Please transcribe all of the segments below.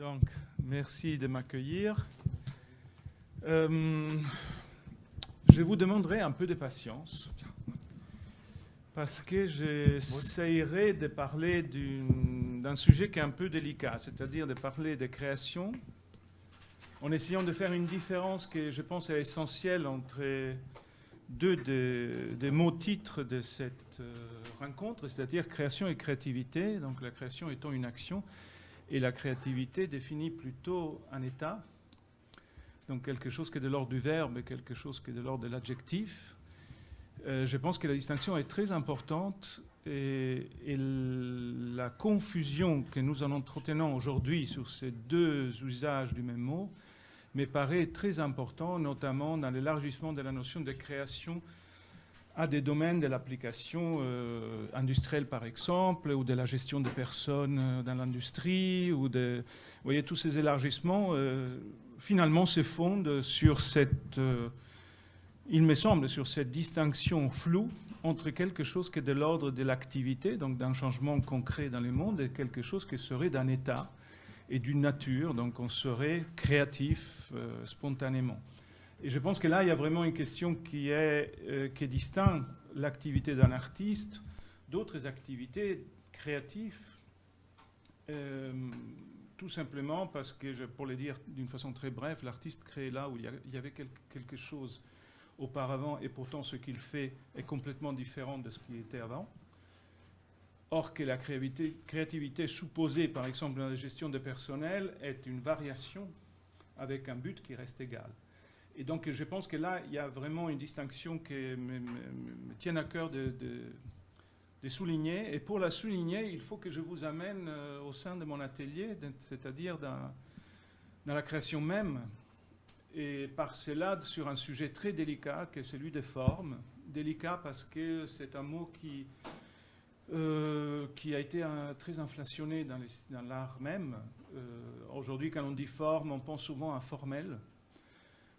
Donc, merci de m'accueillir. Je vous demanderai un peu de patience parce que j'essaierai de parler d'un sujet qui est un peu délicat, c'est-à-dire de parler de création en essayant de faire une différence que je pense est essentielle entre deux des mots-titres de cette rencontre, c'est-à-dire création et créativité, donc la création étant une action et la créativité définit plutôt un état, donc quelque chose qui est de l'ordre du verbe et quelque chose qui est de l'ordre de l'adjectif. Je pense que la distinction est très importante et la confusion que nous en entretenons aujourd'hui sur ces deux usages du même mot me paraît très important, notamment dans l'élargissement de la notion de création à des domaines de l'application industrielle, par exemple, ou de la gestion des personnes dans l'industrie. Vous voyez, tous ces élargissements, finalement, se fondent sur il me semble, sur cette distinction floue entre quelque chose qui est de l'ordre de l'activité, donc d'un changement concret dans le monde, et quelque chose qui serait d'un état et d'une nature, donc on serait créatif spontanément. Et je pense que là, il y a vraiment une question qui distingue l'activité d'un artiste d'autres activités créatives, tout simplement parce que, pour le dire d'une façon très brève, l'artiste crée là où il y avait quelque chose auparavant, et pourtant ce qu'il fait est complètement différent de ce qui était avant. Or que la créativité supposée, par exemple, dans la gestion de personnel, est une variation avec un but qui reste égal. Et donc, je pense que là, il y a vraiment une distinction qui me tient à cœur de souligner. Et pour la souligner, il faut que je vous amène au sein de mon atelier, c'est-à-dire dans la création même. Et par cela, sur un sujet très délicat, qui est celui des formes. Délicat parce que c'est un mot qui a été très inflationné dans l'art même. Aujourd'hui, quand on dit forme, on pense souvent à formel,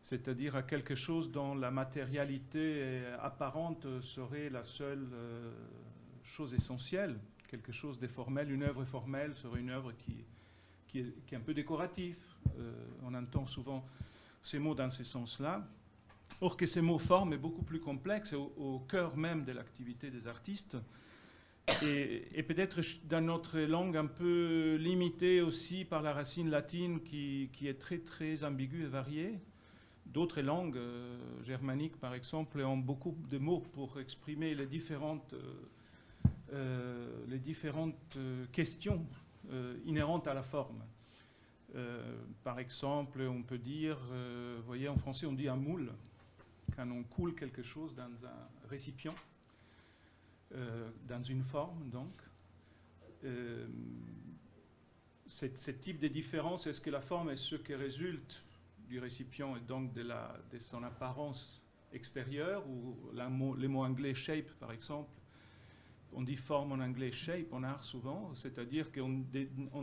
c'est-à-dire à quelque chose dont la matérialité apparente serait la seule chose essentielle, quelque chose de formel. Une œuvre formelle serait une œuvre qui est un peu décorative. On entend souvent ces mots dans ce sens-là. Or que ce mot forme est beaucoup plus complexe, au cœur même de l'activité des artistes, et peut-être dans notre langue un peu limitée aussi par la racine latine qui est très très ambiguë et variée. D'autres langues, germaniques par exemple, ont beaucoup de mots pour exprimer les différentes questions inhérentes à la forme. Par exemple, on peut dire, vous voyez, en français on dit un moule, quand on coule quelque chose dans un récipient, dans une forme donc. Ce type de différence, est-ce que la forme est ce qui résulte du récipient et donc de son apparence extérieure, ou les mots anglais shape par exemple, on dit forme en anglais shape en art souvent, c'est-à-dire qu'on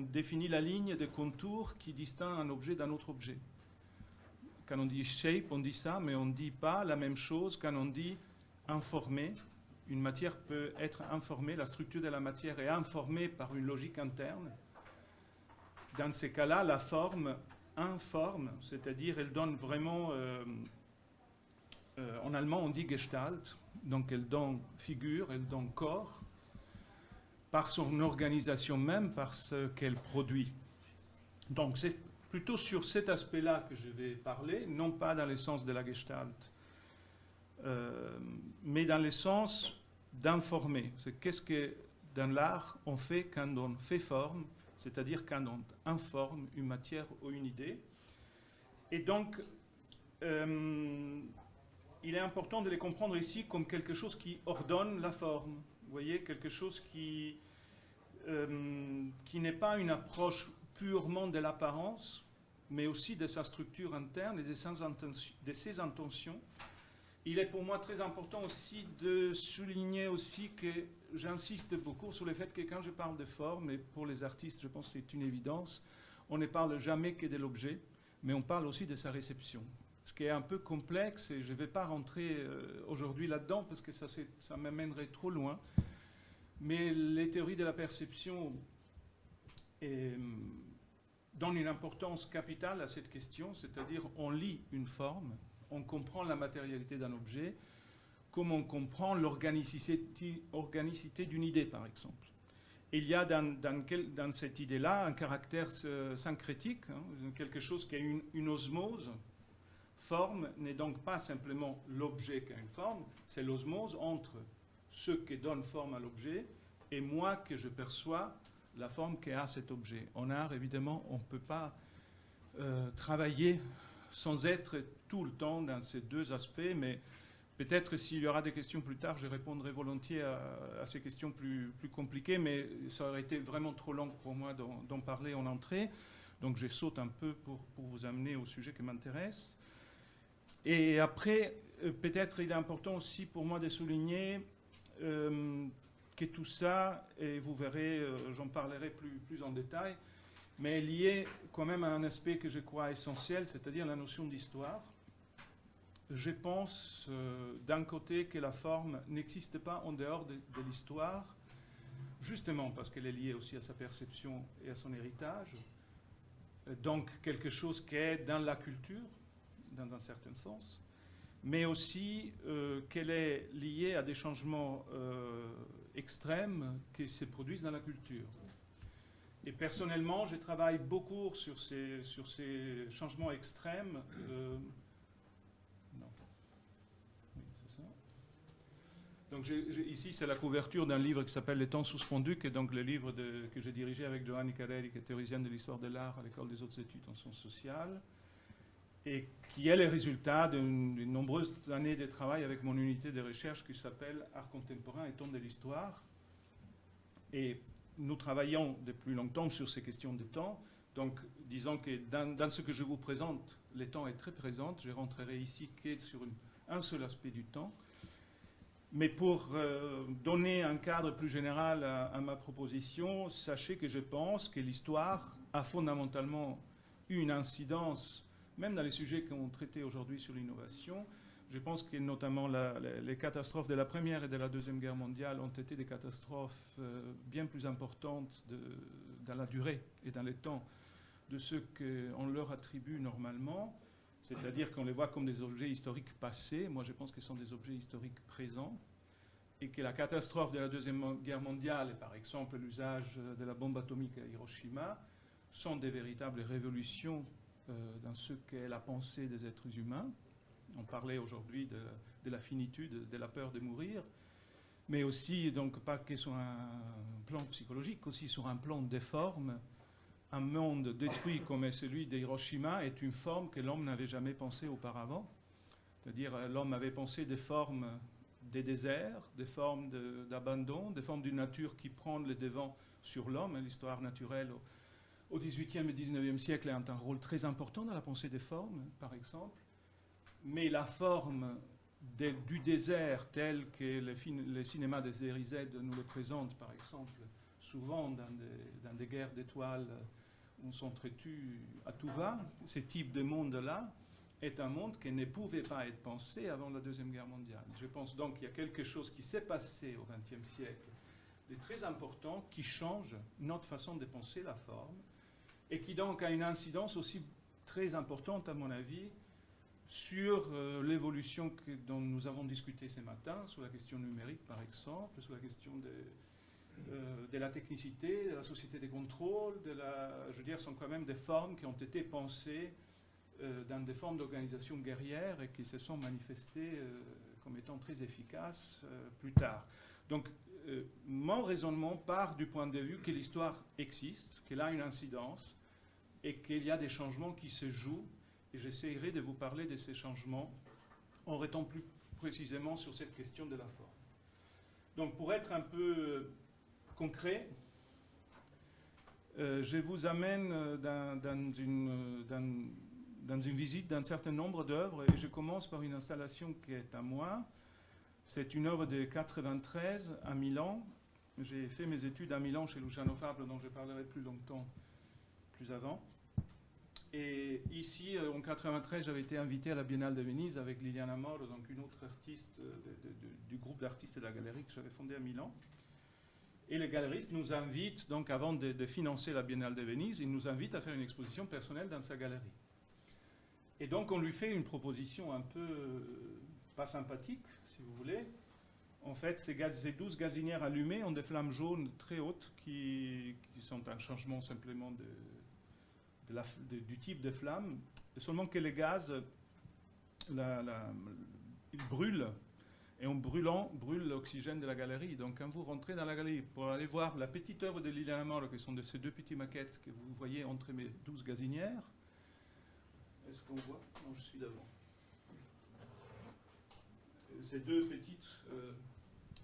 définit la ligne de contour qui distingue un objet d'un autre objet. Quand on dit shape, on dit ça, mais on ne dit pas la même chose quand on dit informé. Une matière peut être informée, la structure de la matière est informée par une logique interne. Dans ces cas-là, la forme informe, c'est-à-dire elle donne vraiment, en allemand on dit Gestalt, donc elle donne figure, elle donne corps, par son organisation même, par ce qu'elle produit. Donc c'est plutôt sur cet aspect-là que je vais parler, non pas dans le sens de la Gestalt, mais dans le sens d'informer. C'est qu'est-ce que dans l'art on fait quand on fait forme, c'est-à-dire quand on informe une matière ou une idée. Et donc, il est important de les comprendre ici comme quelque chose qui ordonne la forme. Vous voyez, quelque chose qui n'est pas une approche purement de l'apparence, mais aussi de sa structure interne et de ses intentions. Il est pour moi très important aussi de souligner aussi que j'insiste beaucoup sur le fait que quand je parle de forme, et pour les artistes, je pense que c'est une évidence, on ne parle jamais que de l'objet, mais on parle aussi de sa réception. Ce qui est un peu complexe, et je ne vais pas rentrer aujourd'hui là-dedans, parce que ça m'amènerait trop loin. Mais les théories de la perception donne une importance capitale à cette question, c'est-à-dire on lit une forme, on comprend la matérialité d'un objet, comme on comprend l'organicité d'une idée, par exemple. Il y a dans cette idée-là un caractère syncrétique, hein, quelque chose qui a une osmose. Forme n'est donc pas simplement l'objet qui a une forme, c'est l'osmose entre ce qui donne forme à l'objet et moi que je perçois la forme qu'a cet objet. En art, évidemment, on ne peut pas travailler sans être tout le temps dans ces deux aspects, mais peut-être s'il y aura des questions plus tard, je répondrai volontiers à ces questions plus compliquées, mais ça aurait été vraiment trop long pour moi d'en parler en entrée, donc je saute un peu pour vous amener au sujet qui m'intéresse. Et après, peut-être il est important aussi pour moi de souligner que tout ça, et vous verrez, j'en parlerai plus en détail, mais est lié quand même à un aspect que je crois essentiel, c'est-à-dire la notion d'histoire. Je pense d'un côté que la forme n'existe pas en dehors de l'histoire, justement parce qu'elle est liée aussi à sa perception et à son héritage, donc quelque chose qui est dans la culture, dans un certain sens, mais aussi qu'elle est liée à des changements extrêmes qui se produisent dans la culture. Et personnellement, je travaille beaucoup sur ces changements extrêmes. Non. Oui, c'est ça. Donc ici, c'est la couverture d'un livre qui s'appelle Les temps suspendus, qui est donc le livre que j'ai dirigé avec Giovanni Carreri, qui est théoricienne de l'histoire de l'art à l'École des hautes études en sciences sociales, et qui est le résultat d'une nombreuses années de travail avec mon unité de recherche qui s'appelle Art contemporain et temps de l'histoire. Et nous travaillons depuis longtemps sur ces questions de temps. Donc, disons que dans ce que je vous présente, le temps est très présent. Je rentrerai ici que sur un seul aspect du temps. Mais pour donner un cadre plus général à ma proposition, sachez que je pense que l'histoire a fondamentalement eu une incidence, même dans les sujets qu'on traitait aujourd'hui sur l'innovation. Je pense que notamment les catastrophes de la Première et de la Deuxième Guerre mondiale ont été des catastrophes bien plus importantes dans la durée et dans le temps de ce qu'on leur attribue normalement, c'est-à-dire qu'on les voit comme des objets historiques passés. Moi, je pense que ce sont des objets historiques présents, et que la catastrophe de la Deuxième Guerre mondiale, et par exemple l'usage de la bombe atomique à Hiroshima, sont des véritables révolutions dans ce qu'est la pensée des êtres humains. On parlait aujourd'hui de la finitude, de la peur de mourir, mais aussi, donc, pas que sur un plan psychologique, aussi sur un plan des formes. Un monde détruit comme est celui d'Hiroshima est une forme que l'homme n'avait jamais pensée auparavant. C'est-à-dire, l'homme avait pensé des formes des déserts, des formes d'abandon, des formes d'une nature qui prend le devant sur l'homme. L'histoire naturelle au XVIIIe et XIXe siècle a un rôle très important dans la pensée des formes, par exemple. Mais la forme du désert, tel que les cinémas des RIZ nous le présentent, par exemple, souvent dans des guerres d'étoiles où on s'entretue à tout va, ce type de monde-là est un monde qui ne pouvait pas être pensé avant la Deuxième Guerre mondiale. Je pense donc qu'il y a quelque chose qui s'est passé au XXe siècle de très important qui change notre façon de penser la forme et qui donc a une incidence aussi très importante, à mon avis, sur l'évolution dont nous avons discuté ce matin, sur la question numérique par exemple, sur la question de la technicité, de la société des contrôles, je veux dire, sont quand même des formes qui ont été pensées dans des formes d'organisation guerrière et qui se sont manifestées comme étant très efficaces plus tard. Donc, mon raisonnement part du point de vue que l'histoire existe, qu'elle a une incidence et qu'il y a des changements qui se jouent. Et j'essaierai de vous parler de ces changements en restant plus précisément sur cette question de la forme. Donc, pour être un peu concret, je vous amène dans une visite d'un certain nombre d'œuvres et je commence par une installation qui est à moi. C'est une œuvre de 1993 à Milan. J'ai fait mes études à Milan chez Luciano Fabro, dont je parlerai plus longtemps plus avant. Et ici, en 1993, j'avais été invité à la Biennale de Venise avec Liliana Moro, donc une autre artiste du groupe d'artistes de la galerie que j'avais fondé à Milan. Et les galeristes nous invitent, donc avant de financer la Biennale de Venise, ils nous invitent à faire une exposition personnelle dans sa galerie. Et donc on lui fait une proposition un peu pas sympathique, si vous voulez. En fait, ces 12 gazinières allumées ont des flammes jaunes très hautes qui sont un changement simplement du type de flamme. Seulement que les gaz, ils brûlent. Et en brûlant, brûle l'oxygène de la galerie. Donc quand vous rentrez dans la galerie pour aller voir la petite œuvre de Liliana Moro, qui sont de ces deux petites maquettes que vous voyez entre mes 12 gazinières, est-ce qu'on voit? Non, je suis devant. Ces deux petites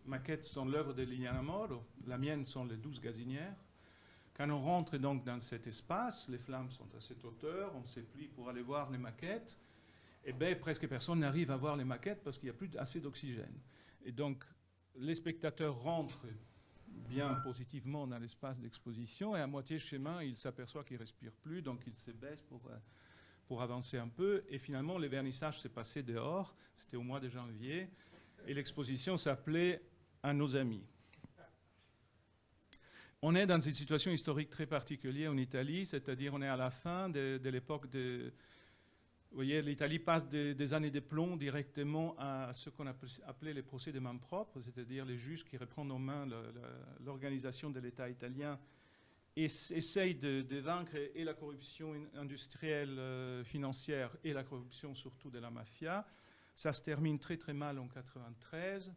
maquettes sont l'œuvre de Liliana Moro. La mienne sont les 12 gazinières. Quand on rentre donc dans cet espace, les flammes sont à cette hauteur, on se plie pour aller voir les maquettes. Eh bien, presque personne n'arrive à voir les maquettes parce qu'il n'y a plus assez d'oxygène. Et donc, les spectateurs rentrent bien positivement dans l'espace d'exposition et à moitié chemin, ils s'aperçoivent qu'ils ne respirent plus, donc ils se baissent pour avancer un peu. Et finalement, le vernissage s'est passé dehors, c'était au mois de janvier, et l'exposition s'appelait « À nos amis ». On est dans une situation historique très particulière en Italie, c'est-à-dire on est à la fin de l'époque de... Vous voyez, l'Italie passe des années de plomb directement à ce qu'on appelait les procès de main propre, c'est-à-dire les juges qui reprennent en main l'organisation de l'État italien et essayent de vaincre et la corruption industrielle, financière et la corruption surtout de la mafia. Ça se termine très très mal en 1993,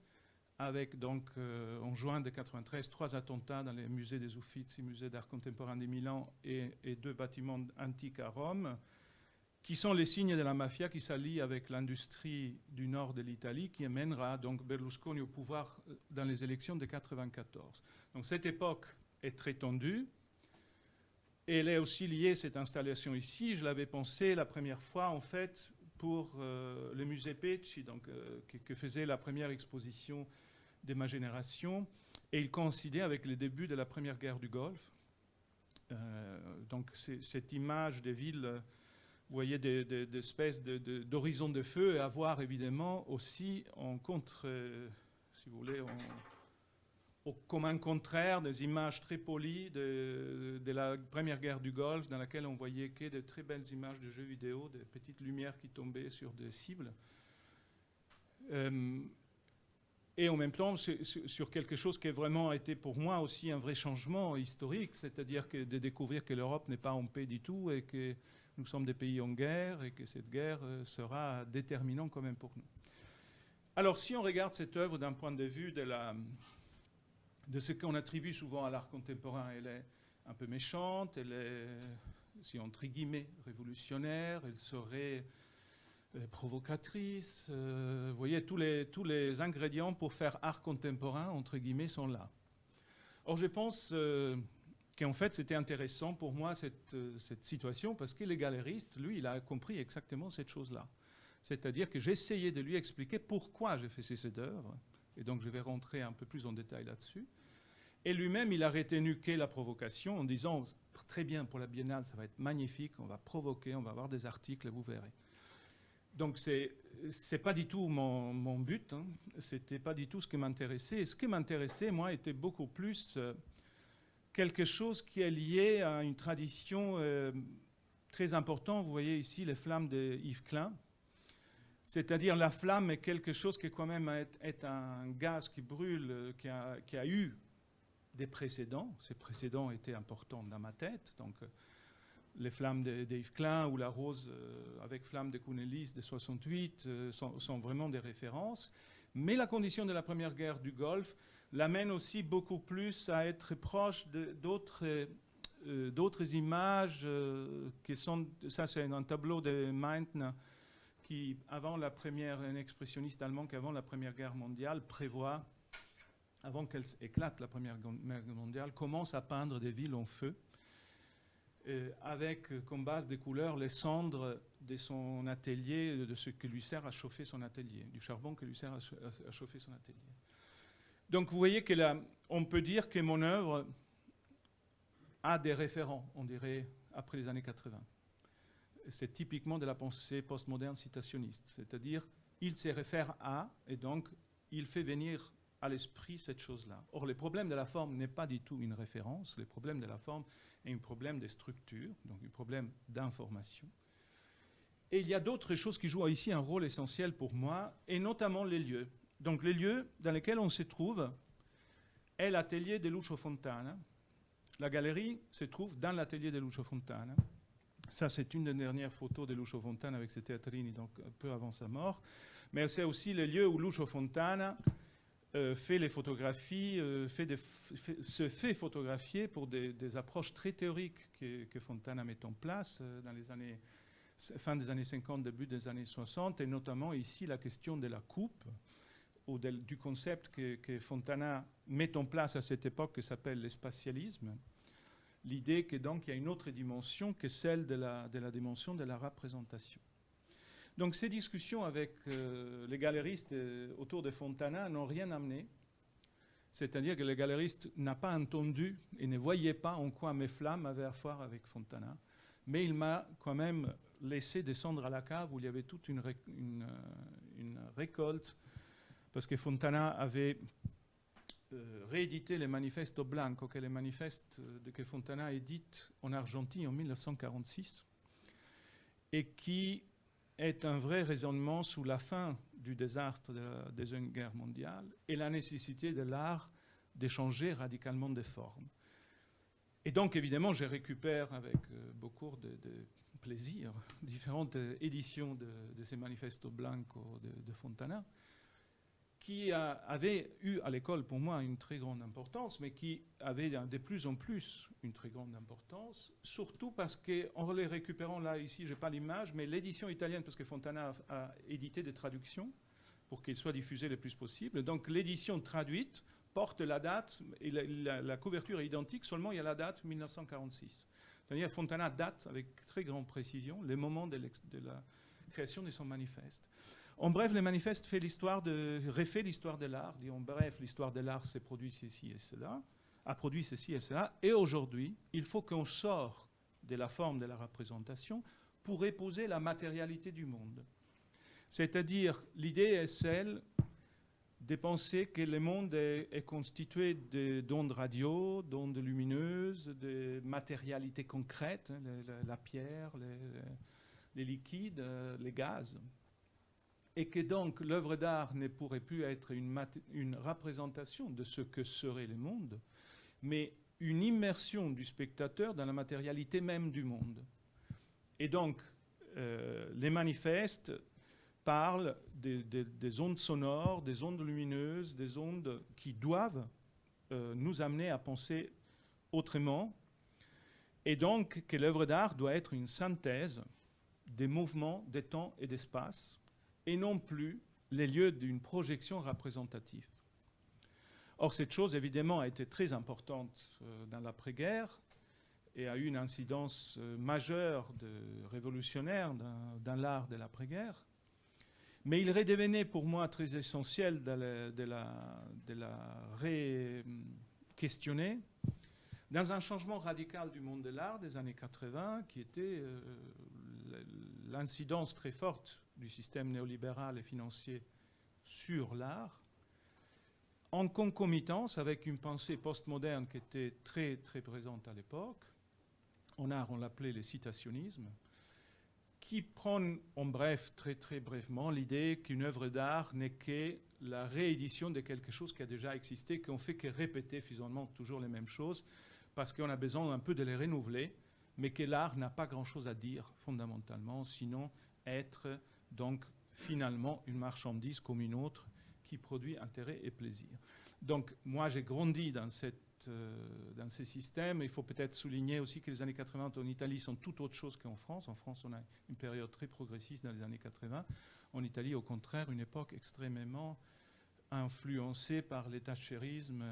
avec donc en juin de 1993 3 attentats dans les musées des Uffizi, musée d'art contemporain de Milan et 2 bâtiments antiques à Rome, qui sont les signes de la mafia qui s'allie avec l'industrie du nord de l'Italie, qui mènera donc Berlusconi au pouvoir dans les élections de 1994. Donc cette époque est très tendue. Et elle est aussi liée, cette installation ici, je l'avais pensé la première fois en fait pour le musée Pecci, donc, que faisait la première exposition de ma génération. Et il coïncidait avec le début de la première guerre du Golfe. Donc cette image des villes... Vous voyez des espèces d'horizons de feu et avoir évidemment aussi en contre, si vous voulez, comme un contraire des images très polies de la première guerre du Golfe dans laquelle on voyait que de très belles images de jeux vidéo, des petites lumières qui tombaient sur des cibles. Et en même temps, sur quelque chose qui a vraiment été pour moi aussi un vrai changement historique, c'est-à-dire de découvrir que l'Europe n'est pas en paix du tout et que nous sommes des pays en guerre et que cette guerre sera déterminante quand même pour nous. Alors, si on regarde cette œuvre d'un point de vue de ce qu'on attribue souvent à l'art contemporain, elle est un peu méchante, elle est, si entre guillemets, révolutionnaire, elle serait provocatrice. Vous voyez, tous les ingrédients pour faire art contemporain, entre guillemets, sont là. Or, je pense... qu'en fait, c'était intéressant pour moi, cette situation, parce que le galeriste, lui, il a compris exactement cette chose-là. C'est-à-dire que j'essayais de lui expliquer pourquoi j'ai fait ces œuvres, et donc je vais rentrer un peu plus en détail là-dessus. Et lui-même, il a retenu que la provocation en disant, très bien, pour la Biennale, ça va être magnifique, on va provoquer, on va avoir des articles, vous verrez. Donc, c'est pas du tout mon but, hein. C'était pas du tout ce qui m'intéressait. Et ce qui m'intéressait, moi, était beaucoup plus... quelque chose qui est lié à une tradition très importante. Vous voyez ici les flammes de Yves Klein. C'est-à-dire la flamme est quelque chose qui quand même est un gaz qui brûle, qui a eu des précédents. Ces précédents étaient importants dans ma tête. Donc les flammes de Yves Klein ou la rose avec flamme de Counelis de 68 sont vraiment des références. Mais la condition de la première guerre du Golfe l'amène aussi beaucoup plus à être proche d'autres images qui sont... Ça, c'est un tableau de Meitner qui, avant la première... un expressionniste allemand qui, avant la Première Guerre mondiale, prévoit, avant qu'elle éclate, la Première Guerre mondiale, commence à peindre des villes en feu, avec comme base des couleurs les cendres de son atelier, de ce que lui sert à chauffer son atelier, du charbon que lui sert à chauffer son atelier. Donc vous voyez que là, on peut dire que mon œuvre a des référents, on dirait, après les années 80. C'est typiquement de la pensée postmoderne citationniste, c'est-à-dire il se réfère à, et donc il fait venir à l'esprit cette chose-là. Or, le problème de la forme n'est pas du tout une référence. Le problème de la forme est un problème de structure, donc un problème d'information. Et il y a d'autres choses qui jouent ici un rôle essentiel pour moi, et notamment les lieux. Donc les lieux dans lesquels on se trouve est l'atelier de Lucio Fontana. La galerie se trouve dans l'atelier de Lucio Fontana. Ça, c'est une des dernières photos de Lucio Fontana avec ses teatrini, donc un peu avant sa mort. Mais c'est aussi le lieu où Lucio Fontana fait les photographies, se fait photographier pour des approches très théoriques que Fontana met en place dans les années, fin des années 50, début des années 60, et notamment ici la question de la coupe, ou du concept que Fontana met en place à cette époque qui s'appelle l'espacialisme. L'idée que donc il y a une autre dimension que celle de la dimension de la représentation. Donc ces discussions avec les galeristes autour de Fontana n'ont rien amené. C'est-à-dire que le galeriste n'a pas entendu et ne voyait pas en quoi mes flammes avaient à voir avec Fontana. Mais il m'a quand même laissé descendre à la cave où il y avait toute une récolte, parce que Fontana avait réédité les Manifesto Blanco, que les manifestes que Fontana édite en Argentine en 1946, et qui est un vrai raisonnement sous la fin du désastre de la Deuxième Guerre mondiale et la nécessité de l'art de changer radicalement de forme. Et donc, évidemment, je récupère avec beaucoup de plaisir différentes éditions de ces Manifesto Blanco de Fontana, qui avait eu à l'école pour moi une très grande importance, mais qui avait de plus en plus une très grande importance, surtout parce qu'en les récupérant là, ici, je n'ai pas l'image, mais l'édition italienne, parce que Fontana a édité des traductions pour qu'ils soient diffusés le plus possible. Donc l'édition traduite porte la date, et la couverture est identique, seulement il y a la date 1946. C'est-à-dire Fontana date avec très grande précision le moment de la création de son manifeste. En bref, le manifeste refait l'histoire de l'art, dit en bref, l'histoire de l'art s'est produit ceci et cela, a produit ceci et cela, et aujourd'hui, il faut qu'on sorte de la forme de la représentation pour épouser la matérialité du monde. C'est-à-dire, l'idée est celle de penser que le monde est constitué d'ondes radio, d'ondes lumineuses, de matérialités concrètes, la pierre, les liquides, les gaz. Et que donc l'œuvre d'art ne pourrait plus être une représentation de ce que serait le monde, mais une immersion du spectateur dans la matérialité même du monde. Et donc, les manifestes parlent des ondes sonores, des ondes lumineuses, des ondes qui doivent nous amener à penser autrement, et donc que l'œuvre d'art doit être une synthèse des mouvements, des temps et d'espace, et non plus les lieux d'une projection représentative. Or, cette chose, évidemment, a été très importante dans l'après-guerre et a eu une incidence majeure révolutionnaire dans l'art de l'après-guerre. Mais il redevenait pour moi très essentiel de la re-questionner dans un changement radical du monde de l'art des années 80, qui était l'incidence très forte du système néolibéral et financier sur l'art, en concomitance avec une pensée postmoderne qui était très, très présente à l'époque. En art, on l'appelait le citationnisme, qui prend, en bref, très, très brièvement, l'idée qu'une œuvre d'art n'est que la réédition de quelque chose qui a déjà existé, qu'on fait que répéter finalement toujours les mêmes choses, parce qu'on a besoin un peu de les renouveler, mais que l'art n'a pas grand-chose à dire fondamentalement, sinon être donc finalement une marchandise comme une autre qui produit intérêt et plaisir. Donc moi j'ai grandi dans ces systèmes. Il faut peut-être souligner aussi que les années 80 en Italie sont tout autre chose qu'en France. En France on a une période très progressiste dans les années 80. En Italie au contraire une époque extrêmement influencée par le thatcherisme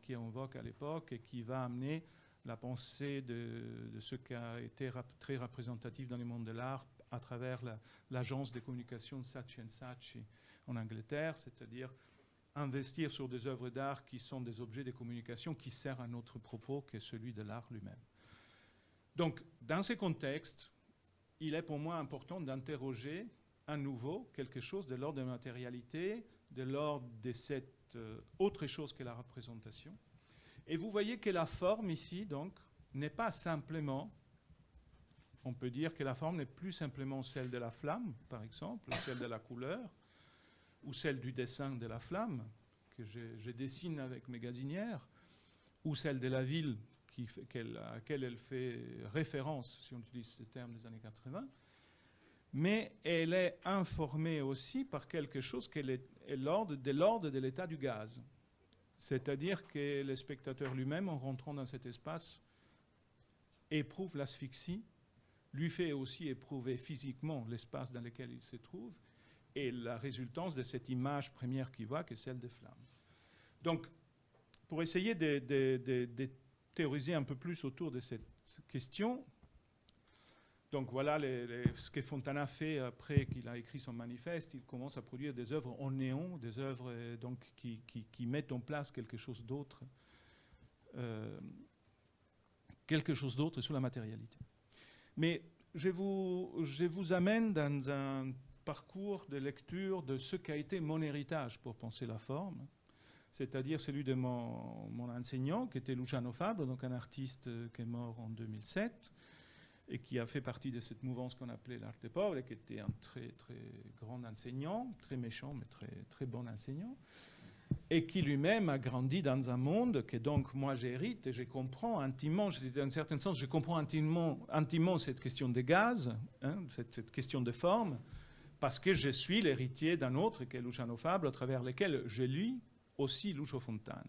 qui est en vogue à l'époque et qui va amener la pensée de ce qui a été très représentatif dans le monde de l'art à travers l'agence de communication Saatchi & Saatchi en Angleterre, c'est-à-dire investir sur des œuvres d'art qui sont des objets de communication qui servent à notre propos, qui est celui de l'art lui-même. Donc, dans ces contextes, il est pour moi important d'interroger à nouveau quelque chose de l'ordre de la matérialité, de l'ordre de cette autre chose que la représentation. Et vous voyez que la forme ici, donc, n'est pas simplement, on peut dire que la forme n'est plus simplement celle de la flamme, par exemple, ou celle de la couleur, ou celle du dessin de la flamme, que je dessine avec mes gazinières, ou celle de la ville à laquelle elle fait référence, si on utilise ce terme des années 80, mais elle est informée aussi par quelque chose qui est de l'ordre de l'état du gaz. C'est-à-dire que le spectateur lui-même, en rentrant dans cet espace, éprouve l'asphyxie, lui fait aussi éprouver physiquement l'espace dans lequel il se trouve, et la résultance de cette image première qu'il voit, qui est celle des flammes. Donc, pour essayer de théoriser un peu plus autour de cette question, donc voilà ce que Fontana fait après qu'il a écrit son manifeste. Il commence à produire des œuvres en néon, des œuvres donc, qui mettent en place quelque chose d'autre sur la matérialité. Mais je vous amène dans un parcours de lecture de ce qu'a été mon héritage pour penser la forme, c'est-à-dire celui de mon enseignant, qui était Luciano Fabbro, donc un artiste qui est mort en 2007, et qui a fait partie de cette mouvance qu'on appelait l'arte povera, et qui était un très, très grand enseignant, très méchant, mais très, très bon enseignant, et qui lui-même a grandi dans un monde que donc moi j'hérite et je comprends intimement, dans un certain sens, je comprends intimement cette question de gaz, hein, cette question de forme, parce que je suis l'héritier d'un autre qui est Luciano Fabbro, à travers lequel je lis aussi Lucio Fontana.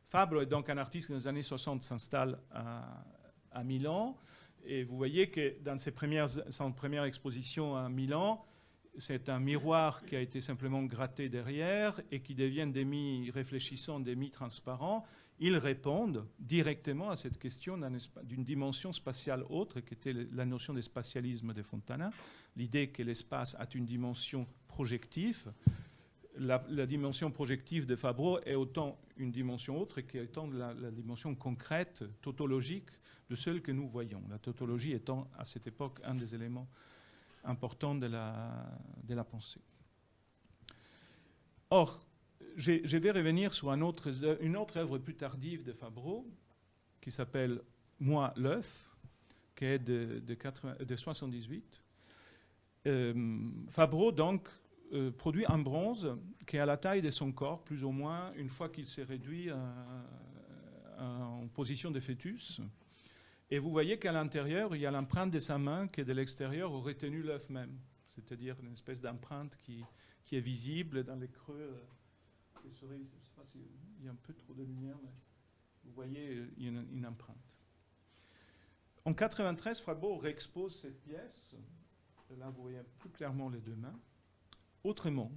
Fabbro est donc un artiste qui dans les années 60 s'installe à Milan, et vous voyez que dans son première exposition à Milan, c'est un miroir qui a été simplement gratté derrière et qui devient demi-réfléchissant, demi-transparent. Ils répondent directement à cette question d'une dimension spatiale autre, qui était la notion de spatialisme de Fontana, l'idée que l'espace a une dimension projective. La dimension projective de Fabbro est autant une dimension autre qu'étant la dimension concrète, tautologique, de celle que nous voyons. La tautologie étant à cette époque un des éléments importants de la pensée. Or, je vais revenir sur une autre œuvre plus tardive de Fabbro, qui s'appelle « Moi, l'œuf », qui est de 78. Fabbro, donc, produit un bronze qui est à la taille de son corps, plus ou moins, une fois qu'il s'est réduit en position de fœtus. Et vous voyez qu'à l'intérieur, il y a l'empreinte de sa main qui, de l'extérieur, aurait tenu l'œuf même. C'est-à-dire une espèce d'empreinte qui est visible dans les creux. Je ne sais pas s'il y a un peu trop de lumière, mais vous voyez, il y a une empreinte. En 1993, Fabbro réexpose cette pièce. Là, vous voyez plus clairement les deux mains. Autrement.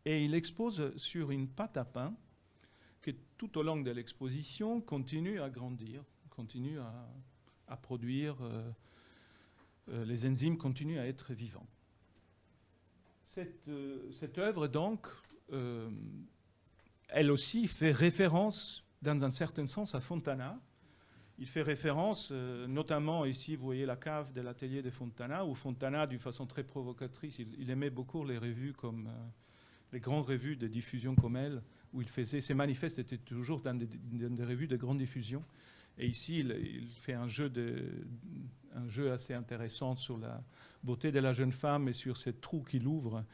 Et il expose sur une pâte à pain qui, tout au long de l'exposition, continue à grandir, continue à produire, les enzymes continuent à être vivants. Cette œuvre, donc, elle aussi fait référence, dans un certain sens, à Fontana. Il fait référence, notamment ici, vous voyez la cave de l'atelier de Fontana, où Fontana, d'une façon très provocatrice, il aimait beaucoup les revues comme les grandes revues de diffusion comme elle, où il faisait ses manifestes étaient toujours dans des revues de grande diffusion. Et ici, il fait un jeu assez intéressant sur la beauté de la jeune femme et sur ces trous qu'il ouvre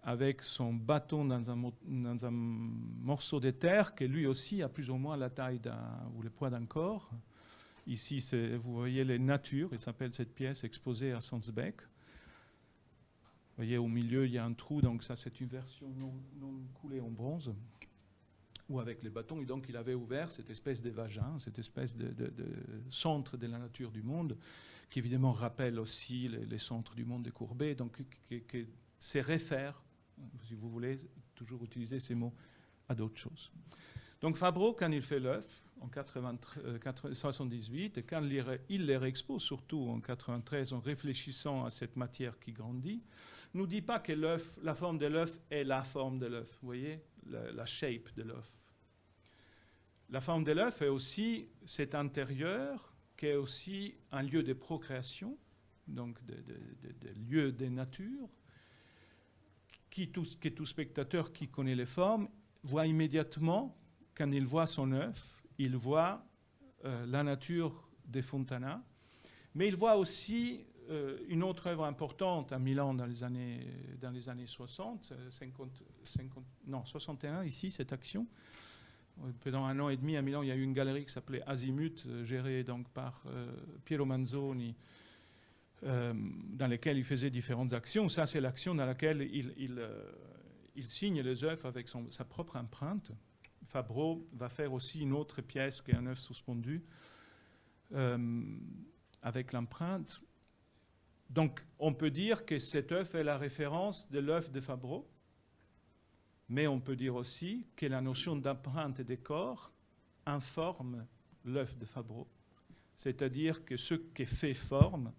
avec son bâton dans un morceau de terre qui lui aussi a plus ou moins la taille ou le poids d'un corps. Ici, vous voyez les natures, il s'appelle cette pièce exposée à Sandsbeck. Vous voyez, au milieu, il y a un trou, donc ça, c'est une version non coulée en bronze, ou avec les bâtons. Et donc, il avait ouvert cette espèce de vagin, cette espèce de centre de la nature du monde, qui évidemment rappelle aussi les centres du monde de Courbet, donc qui se réfère, si vous voulez, toujours utiliser ces mots, à d'autres choses. Donc Fabbro, quand il fait l'œuf, en 1978, et quand il les réexpose, surtout en 1993, en réfléchissant à cette matière qui grandit, ne nous dit pas que la forme de l'œuf est la forme de l'œuf, vous voyez, la shape de l'œuf. La forme de l'œuf est aussi cet intérieur, qui est aussi un lieu de procréation, donc des lieux des natures, que tout spectateur qui connaît les formes voit immédiatement, quand il voit son œuvre, il voit la nature des Fontana, mais il voit aussi une autre œuvre importante à Milan dans les années 60, 61 ici, cette action. Pendant 1 an et demi à Milan, il y a eu une galerie qui s'appelait Azimut, gérée donc par Piero Manzoni, dans laquelle il faisait différentes actions. Ça, c'est l'action dans laquelle il signe les œuvres avec sa propre empreinte. Fabbro va faire aussi une autre pièce qui est un œuvre suspendu avec l'empreinte. Donc, on peut dire que cette œuvre est la référence de l'œuvre de Fabbro, mais on peut dire aussi que la notion d'empreinte des corps informe l'œuvre de Fabbro. C'est-à-dire que ce qui fait forme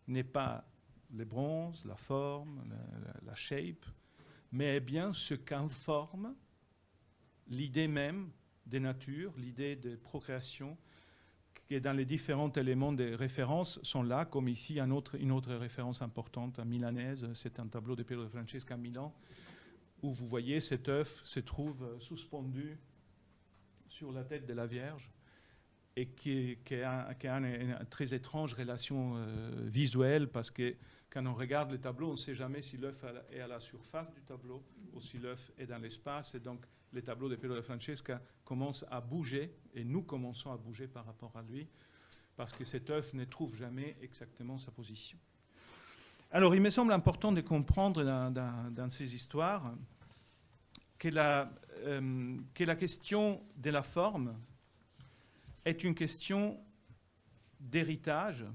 n'est pas les bronzes, la forme, la shape, mais est bien ce qu'informe l'idée même des natures, l'idée de procréation, qui dans les différents éléments de référence sont là, comme ici une autre référence importante, milanaise, c'est un tableau de Piero de Francesca à Milan, où vous voyez cette œuvre se trouve suspendue sur la tête de la Vierge, et qui a une très étrange relation visuelle, parce que quand on regarde le tableau, on ne sait jamais si l'œuvre est à la surface du tableau ou si l'œuvre est dans l'espace. Et donc, les tableaux de Piero de Francesca commencent à bouger, et nous commençons à bouger par rapport à lui, parce que cette œuvre ne trouve jamais exactement sa position. Alors, il me semble important de comprendre dans ces histoires que la question de la forme est une question d'héritage,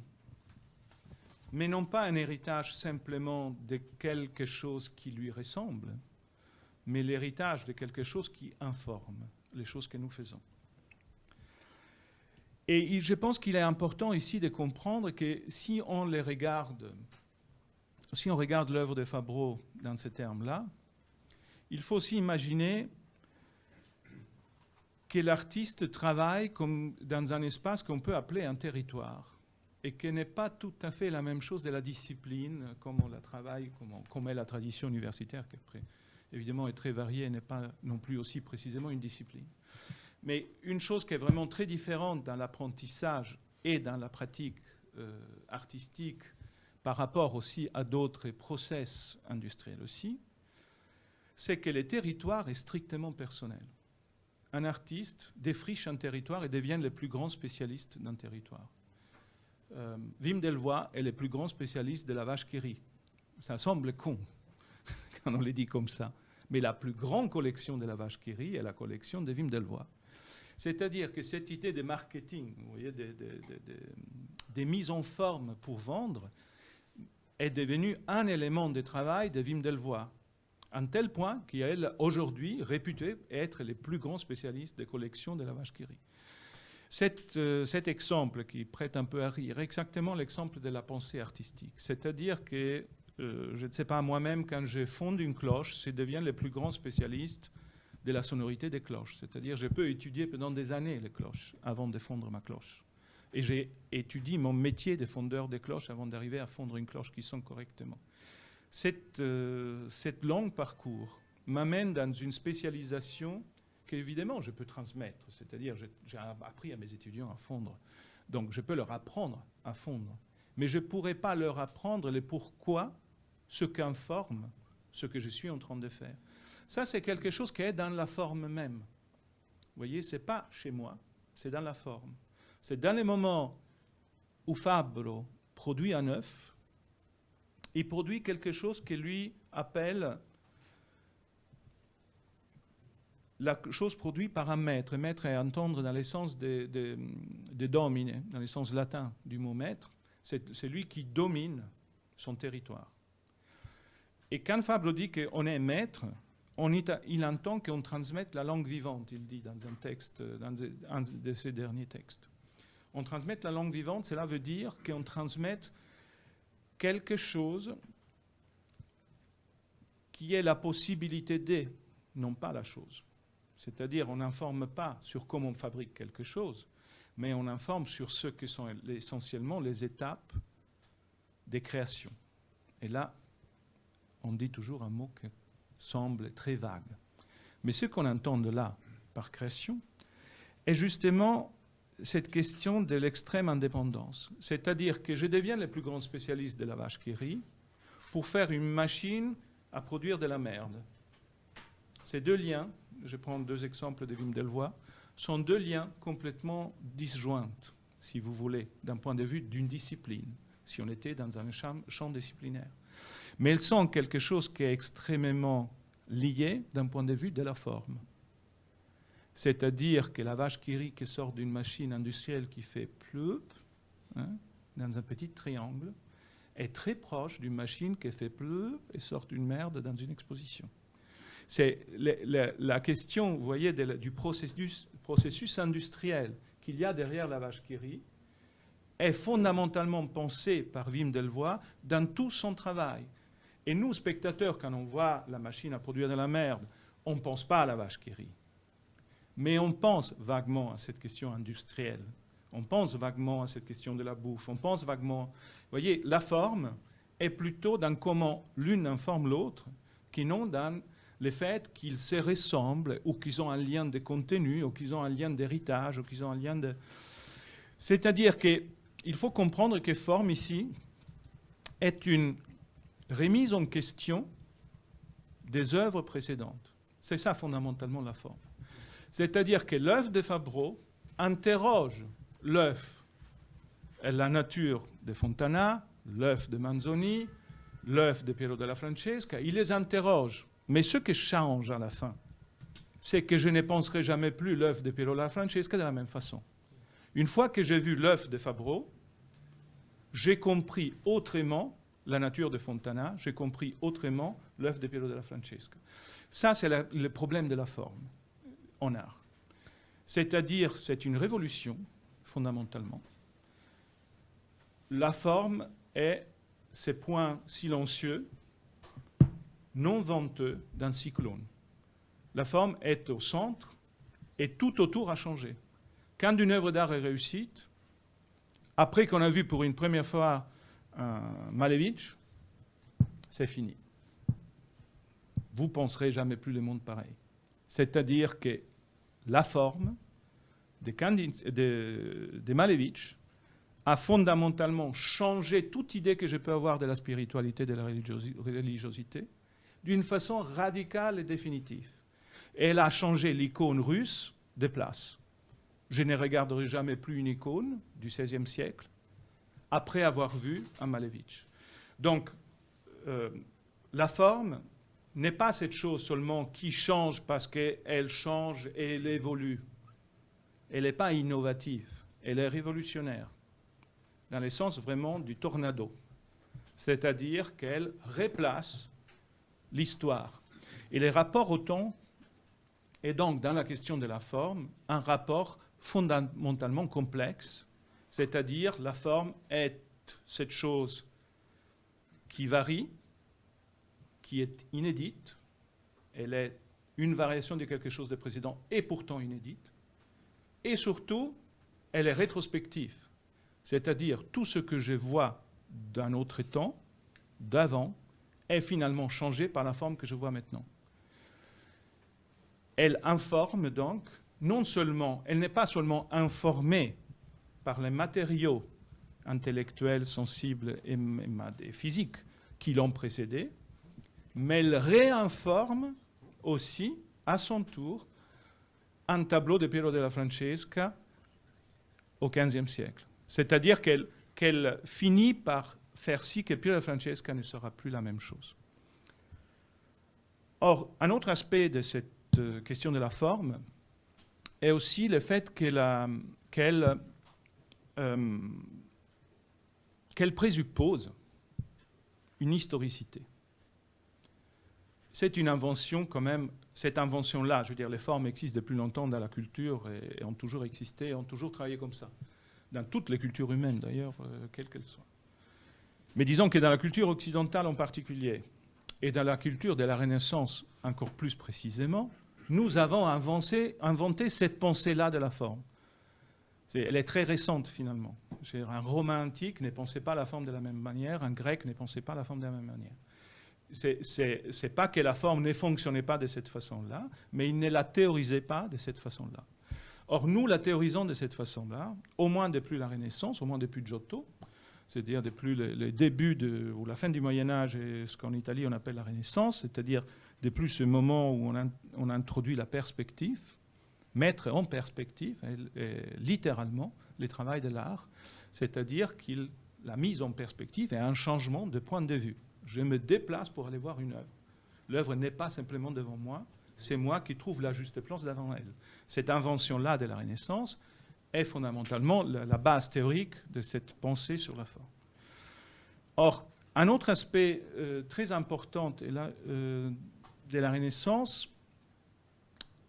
mais non pas un héritage simplement de quelque chose qui lui ressemble, mais l'héritage de quelque chose qui informe les choses que nous faisons. Et je pense qu'il est important ici de comprendre que si on regarde l'œuvre de Fabbro dans ces termes-là, il faut aussi imaginer que l'artiste travaille comme dans un espace qu'on peut appeler un territoire, et qui n'est pas tout à fait la même chose de la discipline, comme on la travaille, comme est la tradition universitaire, qui après, évidemment est très variée et n'est pas non plus aussi précisément une discipline. Mais une chose qui est vraiment très différente dans l'apprentissage et dans la pratique artistique par rapport aussi à d'autres process industriels aussi, c'est que le territoire est strictement personnel. Un artiste défriche un territoire et devient le plus grand spécialiste d'un territoire. Wim Delvoye est le plus grand spécialiste de la vache qui rit. Ça semble con quand on le dit comme ça. Mais la plus grande collection de la vache qui rit est la collection de Wim Delvoye. C'est-à-dire que cette idée de marketing, vous voyez, des mises en forme pour vendre, est devenue un élément de travail de Wim Delvoye, à tel point qu'il est aujourd'hui réputé être le plus grand spécialiste des collections de la vache qui rit. Cet exemple qui prête un peu à rire est exactement l'exemple de la pensée artistique. C'est-à-dire que, je ne sais pas, moi-même, quand je fonde une cloche, je deviens le plus grand spécialiste de la sonorité des cloches. C'est-à-dire je peux étudier pendant des années les cloches avant de fondre ma cloche. Et j'ai étudié mon métier de fondeur des cloches avant d'arriver à fondre une cloche qui sonne correctement. Cette long parcours m'amène dans une spécialisation qu'évidemment je peux transmettre. C'est-à-dire j'ai appris à mes étudiants à fondre. Donc je peux leur apprendre à fondre. Mais je ne pourrais pas leur apprendre le pourquoi, ce qu'informe ce que je suis en train de faire. Ça, c'est quelque chose qui est dans la forme même. Vous voyez, ce n'est pas chez moi, c'est dans la forme. C'est dans les moments où Fabbro produit un œuf, il produit quelque chose que lui appelle la chose produite par un maître. Maître est à entendre dans le sens de domine, dans le sens latin du mot maître. C'est lui qui domine son territoire. Et quand Fabbro dit qu'on est maître, il entend qu'on transmette la langue vivante, il dit dans un texte, dans un de ses derniers textes. On transmette la langue vivante, cela veut dire qu'on transmette quelque chose qui est la possibilité de, non pas la chose. C'est-à-dire, on n'informe pas sur comment on fabrique quelque chose, mais on informe sur ce que sont essentiellement les étapes des créations. Et là, on dit toujours un mot qui semble très vague. Mais ce qu'on entend de là, par création, est justement cette question de l'extrême indépendance. C'est-à-dire que je deviens le plus grand spécialiste de la vache qui rit pour faire une machine à produire de la merde. Ces deux liens, je prends deux exemples de Wim Delvoye, sont deux liens complètement disjoints, si vous voulez, d'un point de vue d'une discipline, si on était dans un champ disciplinaire. Mais elles sont quelque chose qui est extrêmement lié d'un point de vue de la forme. C'est-à-dire que la vache qui rit, qui sort d'une machine industrielle qui fait ploup, dans un petit triangle, est très proche d'une machine qui fait ploup et sort d'une merde dans une exposition. C'est la question, vous voyez, du processus industriel qu'il y a derrière la vache qui rit est fondamentalement pensée par Wim Delvoye dans tout son travail. Et nous, spectateurs, quand on voit la machine à produire de la merde, on ne pense pas à la vache qui rit. Mais on pense vaguement à cette question industrielle. On pense vaguement à cette question de la bouffe. On pense vaguement... Vous voyez, la forme est plutôt dans comment l'une informe l'autre, qui non dans le fait qu'ils se ressemblent ou qu'ils ont un lien de contenu ou qu'ils ont un lien d'héritage ou qu'ils ont un lien de... C'est-à-dire qu'il faut comprendre que forme ici est une remise en question des œuvres précédentes. C'est ça fondamentalement la forme. C'est-à-dire que l'œuvre de Fabre interroge l'œuvre, la nature de Fontana, l'œuvre de Manzoni, l'œuvre de Piero della Francesca, il les interroge. Mais ce qui change à la fin, c'est que je ne penserai jamais plus l'œuvre de Piero della Francesca de la même façon. Une fois que j'ai vu l'œuvre de Fabre, j'ai compris autrement la nature de Fontana, j'ai compris autrement l'œuvre de Piero della Francesca. Ça, c'est le problème de la forme en art. C'est-à-dire, c'est une révolution, fondamentalement. La forme est ces points silencieux, non venteux d'un cyclone. La forme est au centre et tout autour a changé. Quand une œuvre d'art est réussite, après qu'on a vu pour une première fois Malevich, c'est fini. Vous ne penserez jamais plus le monde pareil. C'est-à-dire que la forme de Malevich a fondamentalement changé toute idée que je peux avoir de la spiritualité, de la religiosité, d'une façon radicale et définitive. Et elle a changé l'icône russe de place. Je ne regarderai jamais plus une icône du XVIe siècle après avoir vu un Malevich. Donc, la forme n'est pas cette chose seulement qui change parce qu'elle change et elle évolue. Elle n'est pas innovative, elle est révolutionnaire, dans le sens vraiment du tornado. C'est-à-dire qu'elle replace l'histoire. Et les rapports au temps est donc, dans la question de la forme, un rapport fondamentalement complexe, c'est-à-dire la forme est cette chose qui varie, qui est inédite, elle est une variation de quelque chose de précédent et pourtant inédite, et surtout, elle est rétrospective, c'est-à-dire tout ce que je vois d'un autre temps, d'avant, est finalement changé par la forme que je vois maintenant. Elle informe donc, non seulement, elle n'est pas seulement informée par les matériaux intellectuels, sensibles et physiques qui l'ont précédée, mais elle réinforme aussi, à son tour, un tableau de Piero della Francesca au XVe siècle. C'est-à-dire qu'elle finit par faire si que Piero della Francesca ne sera plus la même chose. Or, un autre aspect de cette question de la forme est aussi le fait qu'elle présuppose une historicité. C'est une invention quand même, cette invention-là, je veux dire, les formes existent depuis longtemps dans la culture et ont toujours existé, ont toujours travaillé comme ça. Dans toutes les cultures humaines d'ailleurs, quelles qu'elles soient. Mais disons que dans la culture occidentale en particulier, et dans la culture de la Renaissance encore plus précisément, nous avons inventé cette pensée-là de la forme. Elle est très récente, finalement. Un Romain antique ne pensait pas la forme de la même manière, un Grec ne pensait pas la forme de la même manière. C'est pas que la forme ne fonctionnait pas de cette façon-là, mais il ne la théorisait pas de cette façon-là. Or, nous la théorisons de cette façon-là, au moins depuis la Renaissance, au moins depuis Giotto, c'est-à-dire depuis le début ou la fin du Moyen-Âge et ce qu'en Italie on appelle la Renaissance, c'est-à-dire depuis ce moment où on introduit la perspective, mettre en perspective, littéralement, le travail de l'art, c'est-à-dire que la mise en perspective est un changement de point de vue. Je me déplace pour aller voir une œuvre. L'œuvre n'est pas simplement devant moi, c'est moi qui trouve la juste place devant elle. Cette invention-là de la Renaissance est fondamentalement la base théorique de cette pensée sur la forme. Or, un autre aspect très important de la Renaissance,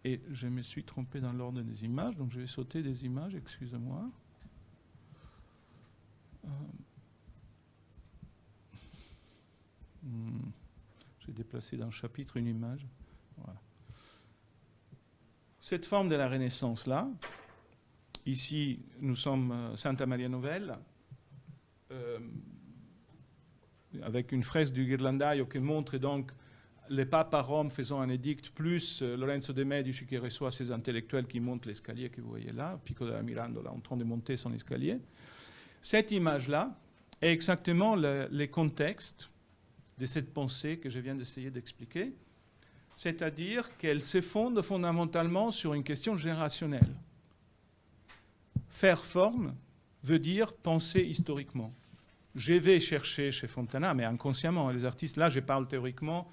et je me suis trompé dans l'ordre des images, donc je vais sauter des images, excusez-moi. J'ai déplacé d'un chapitre une image. Voilà. Cette forme de la Renaissance-là, ici, nous sommes Santa Maria Novella, avec une fresque du Ghirlandaio qui montre donc le pape à Rome faisant un édicte, plus Lorenzo de' Medici qui reçoit ces intellectuels qui montent l'escalier que vous voyez là, Pico della Mirandola en train de monter son escalier. Cette image-là est exactement le contexte de cette pensée que je viens d'essayer d'expliquer, c'est-à-dire qu'elle se fonde fondamentalement sur une question générationnelle. Faire forme veut dire penser historiquement. Je vais chercher chez Fontana, mais inconsciemment, les artistes, là je parle théoriquement,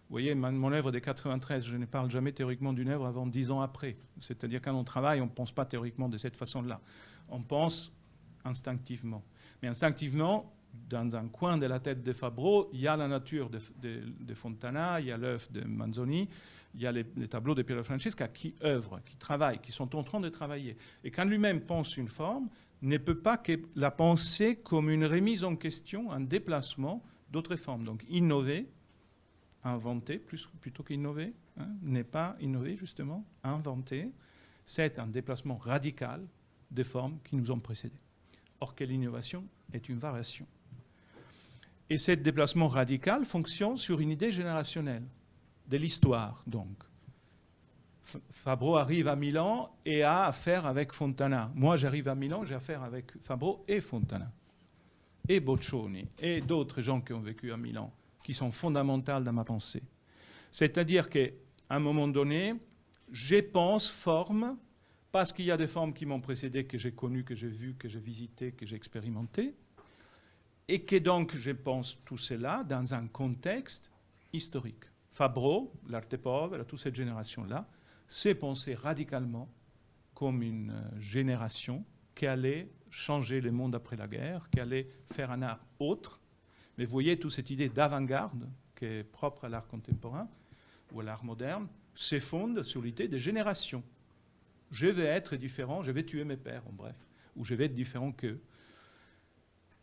vous voyez, mon œuvre de 93, je ne parle jamais théoriquement d'une œuvre avant 10 ans après. C'est-à-dire quand on travaille, on ne pense pas théoriquement de cette façon-là. On pense instinctivement. Mais instinctivement, dans un coin de la tête de Fabro, il y a la nature de Fontana, il y a l'œuvre de Manzoni, il y a les tableaux de Piero Francesca qui œuvrent, qui travaillent, qui sont en train de travailler. Et quand lui-même pense une forme, ne peut pas que la penser comme une remise en question, un déplacement d'autres formes. Donc innover, inventer, plutôt qu'innover, n'est pas innover justement, inventer, c'est un déplacement radical des formes qui nous ont précédés. Or que l'innovation est une variation. Et ce déplacement radical fonctionne sur une idée générationnelle, de l'histoire donc. Fabro arrive à Milan et a affaire avec Fontana. Moi j'arrive à Milan, j'ai affaire avec Fabro et Fontana, et Boccioni, et d'autres gens qui ont vécu à Milan, qui sont fondamentales dans ma pensée. C'est-à-dire qu'à un moment donné, je pense forme, parce qu'il y a des formes qui m'ont précédé, que j'ai connues, que j'ai vues, que j'ai visitées, que j'ai expérimentées, et que donc je pense tout cela dans un contexte historique. Fabro, l'Arte Povera, toute cette génération-là, s'est pensée radicalement comme une génération qui allait changer le monde après la guerre, qui allait faire un art autre. Mais vous voyez, toute cette idée d'avant-garde qui est propre à l'art contemporain ou à l'art moderne se fonde sur l'idée de génération. Je vais être différent, je vais tuer mes pères, en bref, ou je vais être différent qu'eux.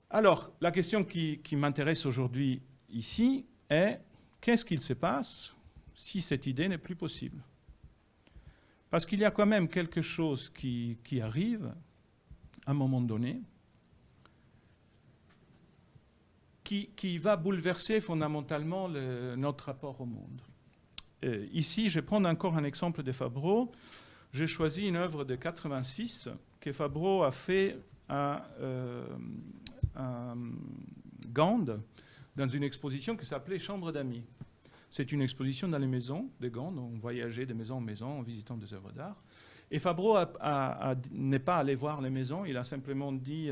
Alors, la question qui m'intéresse aujourd'hui ici est qu'est-ce qu'il se passe si cette idée n'est plus possible? Parce qu'il y a quand même quelque chose qui arrive à un moment donné qui va bouleverser fondamentalement notre rapport au monde. Ici, je vais prendre encore un exemple de Fabro. J'ai choisi une œuvre de 86 que Fabro a fait à Gand, dans une exposition qui s'appelait Chambre d'amis. C'est une exposition dans les maisons de Gand, on voyageait de maison en maison en visitant des œuvres d'art. Et Fabro n'est pas allé voir les maisons, il a simplement dit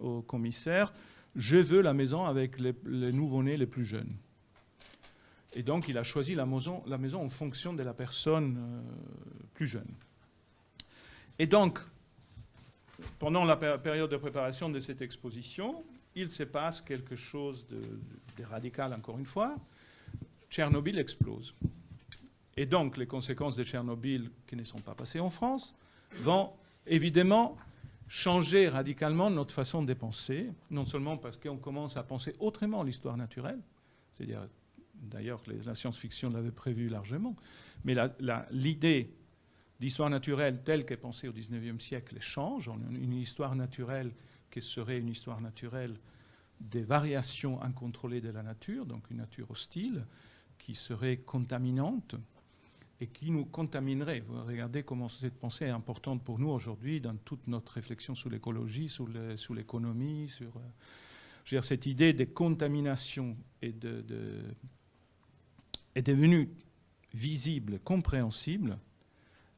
au commissaire « Je veux la maison avec les nouveau-nés les plus jeunes ». Et donc il a choisi la maison en fonction de la personne plus jeune. Et donc, pendant la période de préparation de cette exposition, il se passe quelque chose de radical, encore une fois. Tchernobyl explose. Et donc, les conséquences de Tchernobyl, qui ne sont pas passées en France, vont évidemment changer radicalement notre façon de penser, non seulement parce qu'on commence à penser autrement l'histoire naturelle, c'est-à-dire, d'ailleurs, la science-fiction l'avait prévu largement, mais l'idée L'histoire naturelle telle qu'elle est pensée au XIXe siècle change. On a une histoire naturelle qui serait une histoire naturelle des variations incontrôlées de la nature, donc une nature hostile, qui serait contaminante et qui nous contaminerait. Vous regardez comment cette pensée est importante pour nous aujourd'hui dans toute notre réflexion sur l'écologie, sur l'économie, sur... je veux dire, cette idée de contamination est devenue visible, compréhensible,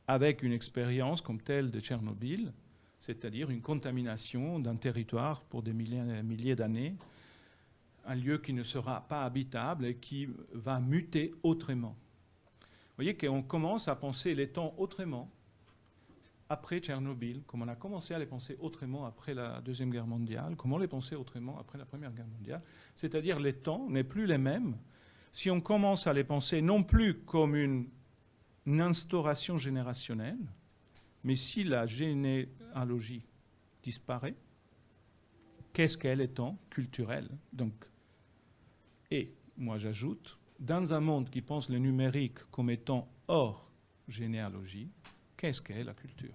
avec une expérience comme telle de Tchernobyl, c'est-à-dire une contamination d'un territoire pour des milliers d'années, un lieu qui ne sera pas habitable et qui va muter autrement. Vous voyez qu'on commence à penser les temps autrement après Tchernobyl, comme on a commencé à les penser autrement après la Deuxième Guerre mondiale, comme on les pensait autrement après la Première Guerre mondiale. C'est-à-dire les temps n'est plus les mêmes. Si on commence à les penser non plus comme une instauration générationnelle, mais si la généalogie disparaît, qu'est-ce qu'est les temps culturels donc? Et moi j'ajoute, dans un monde qui pense le numérique comme étant hors généalogie, qu'est-ce qu'est la culture?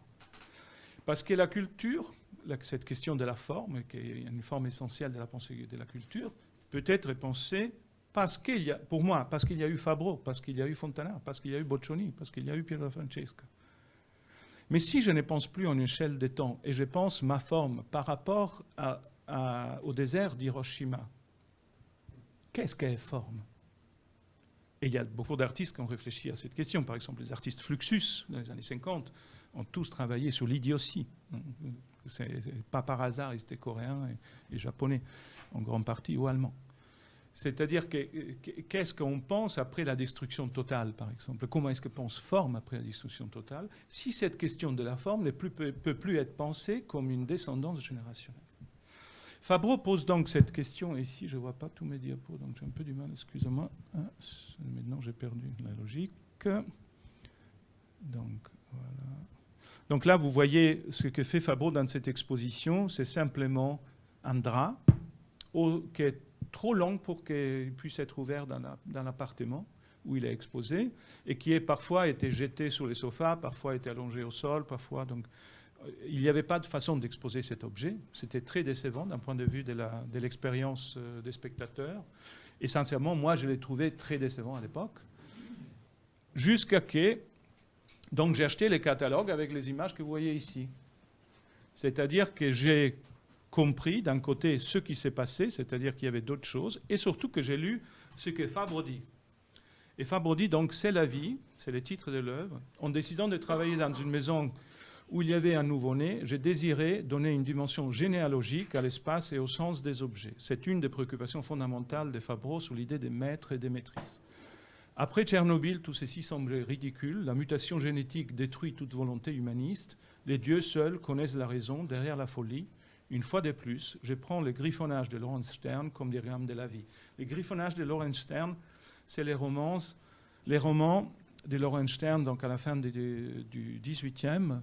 Parce que la culture, cette question de la forme, qui est une forme essentielle de la pensée de la culture, peut être pensée parce qu'il y a, pour moi, parce qu'il y a eu Fabro, parce qu'il y a eu Fontana, parce qu'il y a eu Boccioni, parce qu'il y a eu Piero Francesca. Mais si je ne pense plus en échelle de temps et je pense ma forme par rapport au désert d'Hiroshima, qu'est-ce qu'est forme? Et il y a beaucoup d'artistes qui ont réfléchi à cette question. Par exemple, les artistes Fluxus, dans les années 50, ont tous travaillé sur l'idiotie. C'est pas par hasard, ils étaient coréens et japonais, en grande partie, ou allemands. C'est-à-dire qu'est-ce qu'on pense après la destruction totale, par exemple? Comment est-ce qu'on pense forme après la destruction totale? Si cette question de la forme ne peut plus être pensée comme une descendance générationnelle. Fabro pose donc cette question, et ici je ne vois pas tous mes diapos, donc j'ai un peu du mal, excusez-moi. Maintenant j'ai perdu la logique. Donc voilà. Donc là vous voyez ce que fait Fabro dans cette exposition, c'est simplement un drap qui est trop long pour qu'il puisse être ouvert dans l'appartement où il est exposé, et qui est parfois été jeté sur les sofas, parfois été allongé au sol, parfois donc... Il n'y avait pas de façon d'exposer cet objet. C'était très décevant d'un point de vue de l'expérience des spectateurs. Et sincèrement, moi, je l'ai trouvé très décevant à l'époque. Jusqu'à que... Donc, j'ai acheté les catalogues avec les images que vous voyez ici. C'est-à-dire que j'ai compris, d'un côté, ce qui s'est passé, c'est-à-dire qu'il y avait d'autres choses, et surtout que j'ai lu ce que Fabro dit. Et Fabro dit, donc, c'est la vie, c'est le titre de l'œuvre. En décidant de travailler dans une maison où il y avait un nouveau-né, j'ai désiré donner une dimension généalogique à l'espace et au sens des objets. C'est une des préoccupations fondamentales de Fabro sur l'idée des maîtres et des maîtrises. Après Tchernobyl, tout ceci semblait ridicule. La mutation génétique détruit toute volonté humaniste. Les dieux seuls connaissent la raison derrière la folie. Une fois de plus, je prends le griffonnage de Laurence Stern comme diagramme de la vie. Le griffonnage de Laurence Stern, c'est les romans de Laurence Stern, donc à la fin du 18e,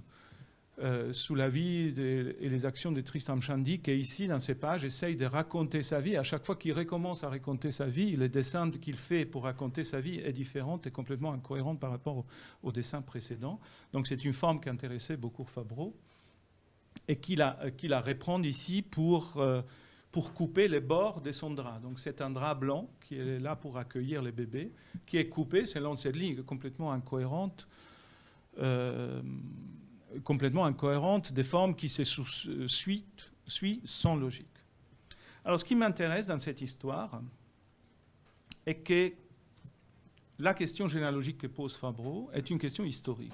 sous la vie et les actions de Tristram Shandy, qui ici, dans ces pages, essaye de raconter sa vie. À chaque fois qu'il recommence à raconter sa vie, le dessin qu'il fait pour raconter sa vie est différent et complètement incohérent par rapport au dessin précédent. Donc c'est une forme qui intéressait beaucoup Fabro et qu'il a reprendre ici pour couper les bords de son drap. Donc c'est un drap blanc qui est là pour accueillir les bébés, qui est coupé selon cette ligne complètement incohérente, des formes qui se suivent sans logique. Alors ce qui m'intéresse dans cette histoire est que la question généalogique que pose Fabro est une question historique.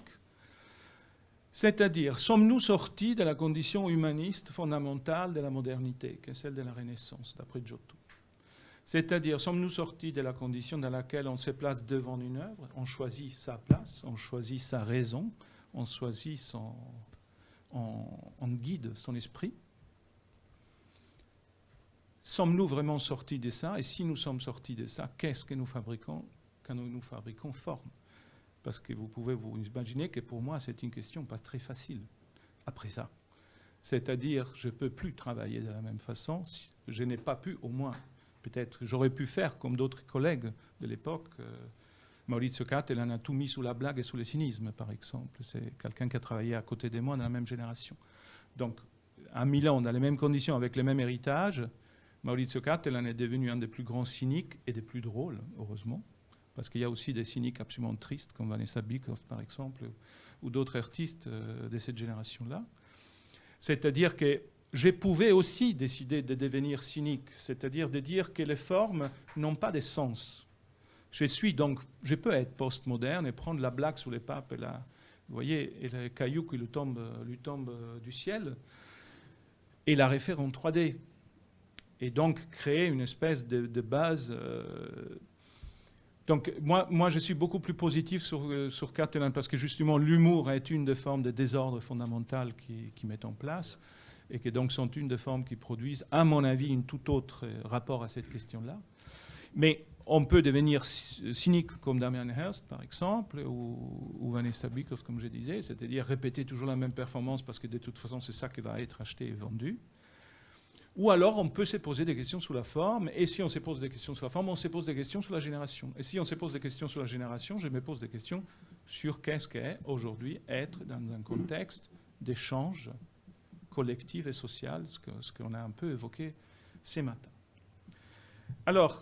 C'est-à-dire, sommes-nous sortis de la condition humaniste fondamentale de la modernité, qui est celle de la Renaissance, d'après Giotto? C'est-à-dire, sommes-nous sortis de la condition dans laquelle on se place devant une œuvre, on choisit sa place, on choisit sa raison, on choisit on guide son esprit? Sommes-nous vraiment sortis de ça? Et si nous sommes sortis de ça, qu'est-ce que nous fabriquons quand nous fabriquons forme? Parce que vous pouvez vous imaginer que pour moi, c'est une question pas très facile après ça. C'est-à-dire, je ne peux plus travailler de la même façon. Je n'ai pas pu, au moins, peut-être, j'aurais pu faire comme d'autres collègues de l'époque, Maurizio Cattelan a tout mis sous la blague et sous le cynisme, par exemple. C'est quelqu'un qui a travaillé à côté de moi dans la même génération. Donc, à Milan, dans les mêmes conditions, avec le même héritage, Maurizio Cattelan est devenu un des plus grands cyniques et des plus drôles, heureusement, parce qu'il y a aussi des cyniques absolument tristes, comme Vanessa Bikoff, par exemple, ou d'autres artistes de cette génération-là. C'est-à-dire que je pouvais aussi décider de devenir cynique, c'est-à-dire de dire que les formes n'ont pas de sens. Je peux être postmoderne et prendre la blague sur les papes et vous voyez, et les cailloux qui lui tombent du ciel, et la refaire en 3D. Et donc créer une espèce de base. Donc moi, je suis beaucoup plus positif sur Cattelan parce que justement l'humour est une des formes de désordre fondamental qui met en place et qui donc sont une des formes qui produisent, à mon avis, un tout autre rapport à cette question-là. Mais on peut devenir cynique comme Damien Hirst, par exemple, ou Vanessa Bikoff, comme je disais, c'est-à-dire répéter toujours la même performance parce que de toute façon, c'est ça qui va être acheté et vendu. Ou alors, on peut se poser des questions sur la forme, et si on se pose des questions sur la forme, on se pose des questions sur la génération. Et si on se pose des questions sur la génération, je me pose des questions sur qu'est-ce qu'est aujourd'hui être dans un contexte d'échange collectif et social, ce qu'on a un peu évoqué ce matin. Alors,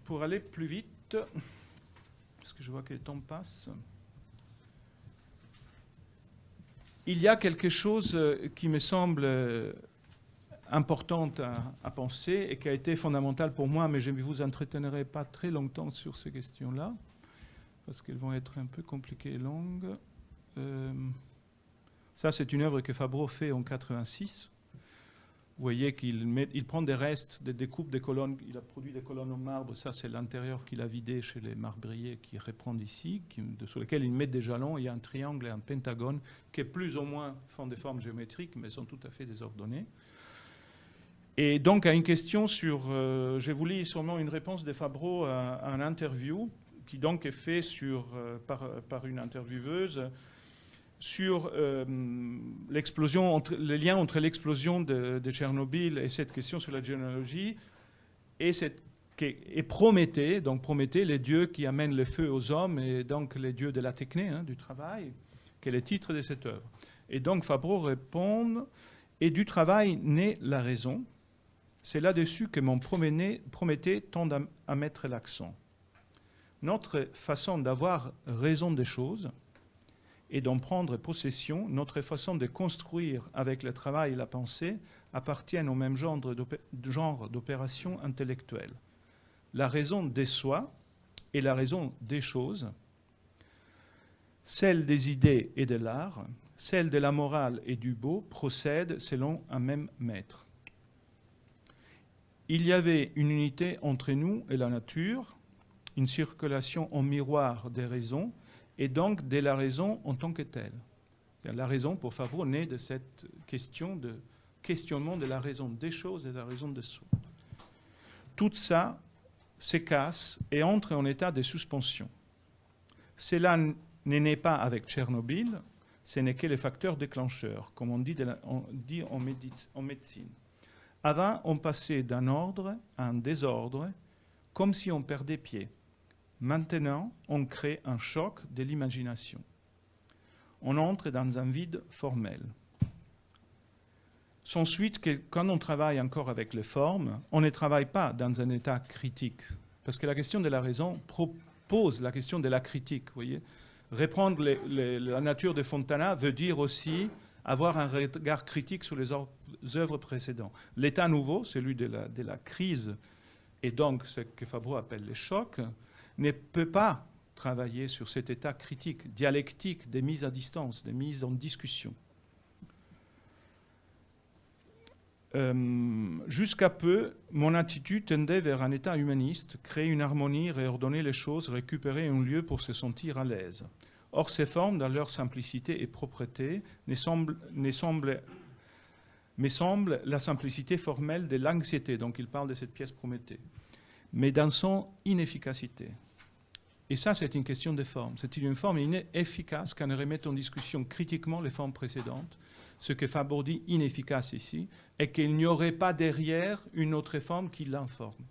pour aller plus vite, parce que je vois que le temps passe, il y a quelque chose qui me semble important à penser et qui a été fondamental pour moi, mais je ne vous entretiendrai pas très longtemps sur ces questions-là, parce qu'elles vont être un peu compliquées et longues. Ça, c'est une œuvre que Fabreau fait en 86. Vous voyez qu'il prend des restes, des découpes des colonnes. Il a produit des colonnes en marbre. Ça, c'est l'intérieur qu'il a vidé chez les marbriers qui reprend ici, sur lesquels il met des jalons. Il y a un triangle et un pentagone qui, plus ou moins, font des formes géométriques, mais sont tout à fait désordonnées. Et donc, à une question sur... je vous lis sûrement une réponse de Fabreau à un interview qui donc est fait par une intervieweuse sur l'explosion, le lien entre l'explosion de Tchernobyl et cette question sur la généalogie et Prométhée, donc Prométhée, les dieux qui amènent le feu aux hommes, et donc les dieux de la techné, du travail, qui est le titre de cette œuvre. Et donc Fabreau répond « Et du travail naît la raison. C'est là-dessus que mon Prométhée tend à mettre l'accent. Notre façon d'avoir raison des choses et d'en prendre possession, notre façon de construire avec le travail et la pensée appartiennent au même genre d'opération intellectuelle. La raison des soi et la raison des choses, celle des idées et de l'art, celle de la morale et du beau, procèdent selon un même maître. Il y avait une unité entre nous et la nature, une circulation en miroir des raisons, et donc de la raison en tant que telle. La raison, pour Fabreau, naît de cette question de questionnement de la raison des choses et de la raison de soi. Tout ça s'écasse et entre en état de suspension. Cela n'est né pas avec Tchernobyl, ce n'est que le facteur déclencheur, comme on dit en médecine. Avant, on passait d'un ordre à un désordre, comme si on perdait pied. Maintenant, on crée un choc de l'imagination. On entre dans un vide formel. S'ensuit que quand on travaille encore avec les formes, on ne travaille pas dans un état critique. Parce que la question de la raison propose la question de la critique. Vous voyez, reprendre la nature de Fontana veut dire aussi avoir un regard critique sur les œuvres précédentes. L'état nouveau, celui de la crise, et donc ce que Fabreau appelle les chocs, ne peut pas travailler sur cet état critique, dialectique, des mises à distance, des mises en discussion. Jusqu'à peu, mon attitude tendait vers un état humaniste, créer une harmonie, réordonner les choses, récupérer un lieu pour se sentir à l'aise. Or, ces formes, dans leur simplicité et propreté, me semblent la simplicité formelle de l'anxiété, donc il parle de cette pièce Prométhée, mais dans son inefficacité. Et ça, c'est une question de forme. C'est une forme inefficace quand on remet en discussion critiquement les formes précédentes. Ce que Fabreau dit inefficace ici, est qu'il n'y aurait pas derrière une autre forme qui l'informe.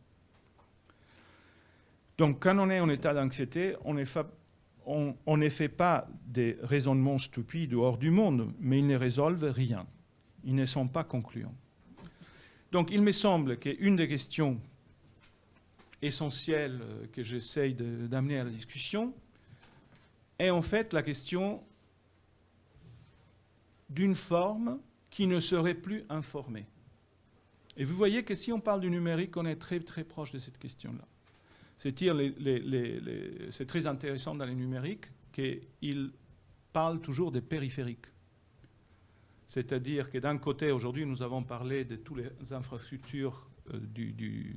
Donc, quand on est en état d'anxiété, on ne fait pas des raisonnements stupides ou hors du monde, mais ils ne résolvent rien. Ils ne sont pas concluants. Donc, il me semble qu'une des questions essentielles que j'essaye d'amener à la discussion est en fait la question d'une forme qui ne serait plus informée. Et vous voyez que si on parle du numérique, on est très, très proche de cette question-là. C'est-à-dire, c'est très intéressant dans les numériques qu'ils parlent toujours des périphériques. C'est-à-dire que d'un côté, aujourd'hui, nous avons parlé de toutes les infrastructures du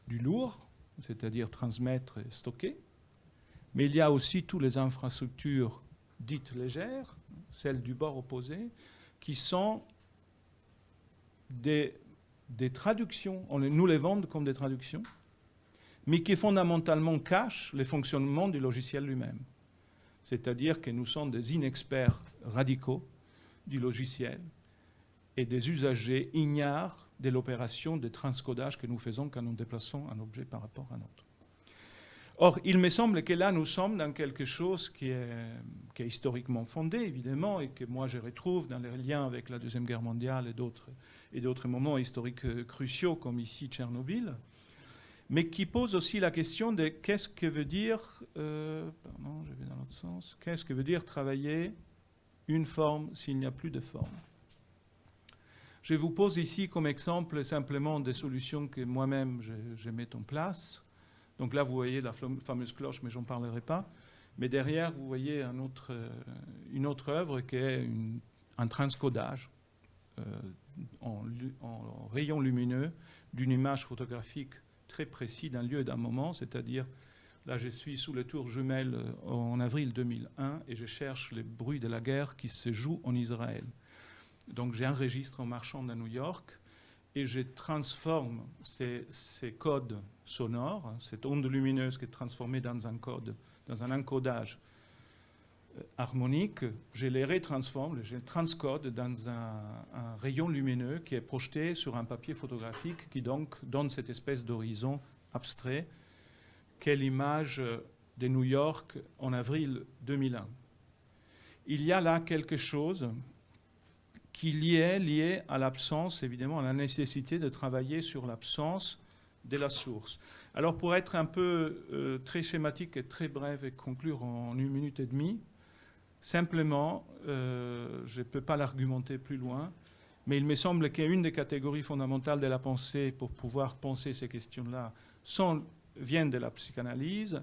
lourd, c'est-à-dire transmettre et stocker, mais il y a aussi toutes les infrastructures dites légères, celles du bord opposé, qui sont des traductions, nous les vendons comme des traductions, mais qui fondamentalement cachent le fonctionnement du logiciel lui-même. C'est-à-dire que nous sommes des inexperts radicaux du logiciel et des usagers ignorent de l'opération de transcodage que nous faisons quand nous déplaçons un objet par rapport à un autre. Or, il me semble que là, nous sommes dans quelque chose qui est historiquement fondé, évidemment, et que moi je retrouve dans les liens avec la Deuxième Guerre mondiale et d'autres moments historiques cruciaux, comme ici Tchernobyl, mais qui pose aussi la question de qu'est-ce que veut dire, pardon, je vais dans l'autre sens, qu'est-ce que veut dire travailler une forme s'il n'y a plus de forme. Je vous pose ici comme exemple simplement des solutions que moi-même je mets en place. Donc là, vous voyez la fameuse cloche, mais je n'en parlerai pas. Mais derrière, vous voyez une autre œuvre qui est un transcodage en rayon lumineux d'une image photographique très précise d'un lieu et d'un moment, c'est-à-dire, là je suis sous les tours jumelles en avril 2001 et je cherche les bruits de la guerre qui se jouent en Israël. Donc j'enregistre en marchant à New York et je transforme ces codes sonores, cette onde lumineuse qui est transformée dans un code, dans un encodage harmonique, je les retransforme, je les transcode dans un rayon lumineux qui est projeté sur un papier photographique qui donc donne cette espèce d'horizon abstrait qu'est l'image de New York en avril 2001. Il y a là quelque chose qui est lié à l'absence, évidemment, à la nécessité de travailler sur l'absence de la source. Alors pour être un peu très schématique et très bref et conclure en 1 minute et demie, simplement, je ne peux pas l'argumenter plus loin, mais il me semble qu'une des catégories fondamentales de la pensée pour pouvoir penser ces questions-là viennent de la psychanalyse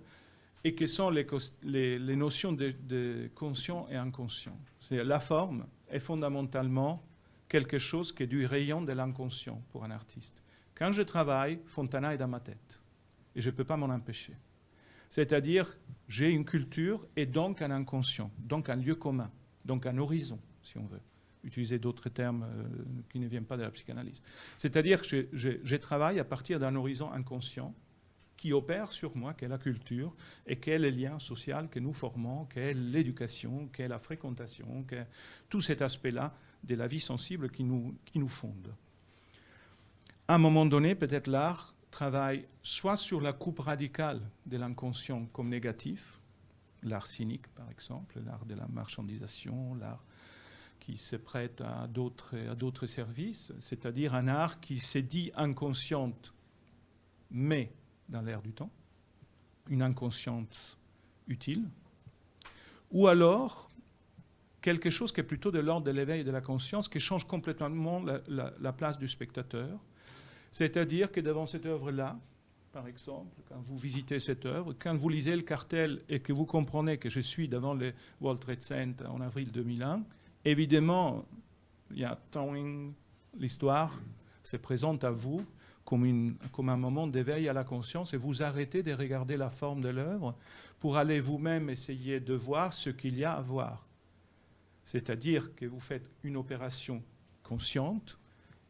et que sont les notions de conscient et inconscient. C'est-à-dire la forme est fondamentalement quelque chose qui est du rayon de l'inconscient pour un artiste. Quand je travaille, Fontana est dans ma tête et je ne peux pas m'en empêcher. C'est-à-dire, j'ai une culture et donc un inconscient, donc un lieu commun, donc un horizon, si on veut utiliser d'autres termes qui ne viennent pas de la psychanalyse. C'est-à-dire que je travaille à partir d'un horizon inconscient qui opère sur moi, qu'est la culture, et qu'est les liens sociaux que nous formons, qu'est l'éducation, qu'est la fréquentation, qu'est tout cet aspect-là de la vie sensible qui nous fonde. À un moment donné, peut-être l'art travaille soit sur la coupe radicale de l'inconscient comme négatif, l'art cynique par exemple, l'art de la marchandisation, l'art qui se prête à d'autres services, c'est-à-dire un art qui s'est dit inconsciente, mais dans l'air du temps, une inconscience utile, ou alors quelque chose qui est plutôt de l'ordre de l'éveil de la conscience, qui change complètement la place du spectateur. C'est-à-dire que devant cette œuvre-là, par exemple, quand vous visitez cette œuvre, quand vous lisez le cartel et que vous comprenez que je suis devant le World Trade Center en avril 2001, évidemment, il y a l'histoire se présente à vous comme un moment d'éveil à la conscience et vous arrêtez de regarder la forme de l'œuvre pour aller vous-même essayer de voir ce qu'il y a à voir. C'est-à-dire que vous faites une opération consciente,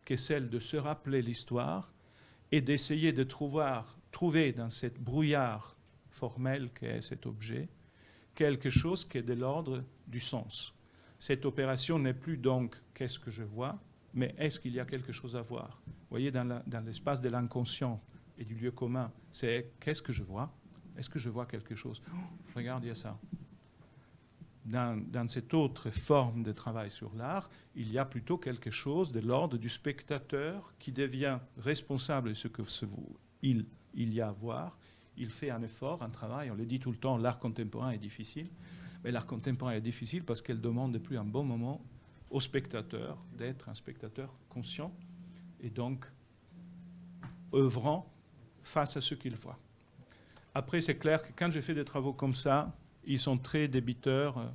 qui est celle de se rappeler l'histoire et d'essayer de trouver dans cette brouillard formel qu'est cet objet quelque chose qui est de l'ordre du sens. Cette opération n'est plus donc « qu'est-ce que je vois ?», mais est-ce qu'il y a quelque chose à voir ? Vous voyez, dans l'espace de l'inconscient et du lieu commun, c'est « qu'est-ce que je vois ? Est-ce que je vois quelque chose? Regarde, il y a ça. Dans cette autre forme de travail sur l'art, il y a plutôt quelque chose de l'ordre du spectateur qui devient responsable de ce que il y a à voir. Il fait un effort, un travail. On le dit tout le temps, l'art contemporain est difficile. Mais l'art contemporain est difficile parce qu'elle demande depuis un bon moment au spectateur d'être un spectateur conscient et donc œuvrant face à ce qu'il voit. Après, c'est clair que quand je fais des travaux comme ça, ils sont très débiteurs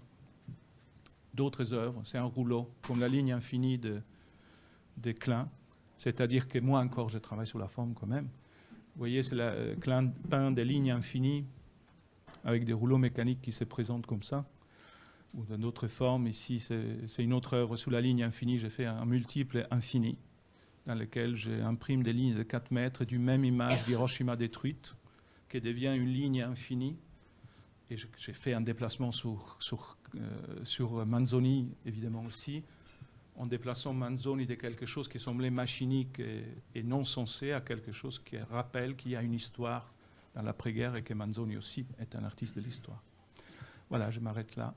d'autres œuvres. C'est un rouleau, comme la ligne infinie de Klein. C'est-à-dire que moi encore, je travaille sur la forme quand même. Vous voyez, c'est Klein peint des lignes infinies avec des rouleaux mécaniques qui se présentent comme ça. Ou d'une autre forme, ici, c'est une autre œuvre. Sous la ligne infinie, j'ai fait un multiple infini dans lequel j'imprime des lignes de 4 mètres du même image d'Hiroshima détruite qui devient une ligne infinie. Et j'ai fait un déplacement sur Manzoni, évidemment aussi, en déplaçant Manzoni de quelque chose qui semblait machinique et non sensé à quelque chose qui rappelle qu'il y a une histoire dans l'après-guerre et que Manzoni aussi est un artiste de l'histoire. Voilà, je m'arrête là.